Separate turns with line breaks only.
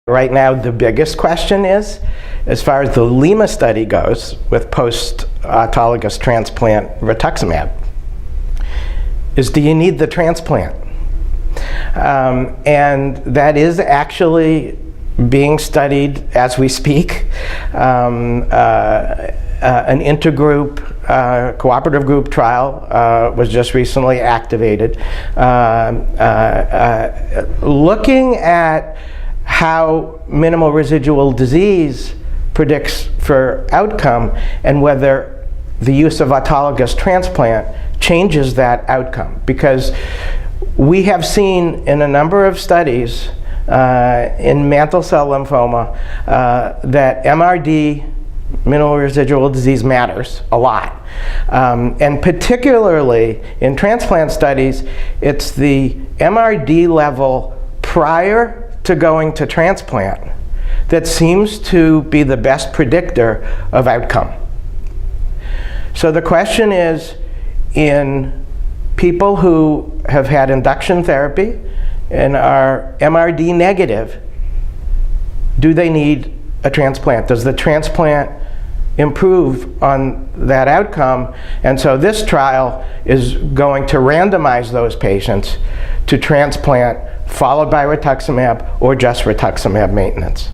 Right now, the biggest question is, as far as the Lymphoma study goes, with post-autologous transplant Rituximab, is do you need the transplant? And that is actually being studied as we speak. An intergroup, cooperative group trial was just recently activated, looking at how minimal residual disease predicts for outcome and whether the use of autologous transplant changes that outcome. Because we have seen in a number of studies in mantle cell lymphoma that MRD, minimal residual disease, matters a lot. And particularly in transplant studies, it's the MRD level prior to going to transplant that seems to be the best predictor of outcome. So the question is, in people who have had induction therapy and are MRD negative, do they need a transplant? Does the transplant improve on that outcome? And so this trial is going to randomize those patients to transplant followed by Rituximab or just Rituximab maintenance.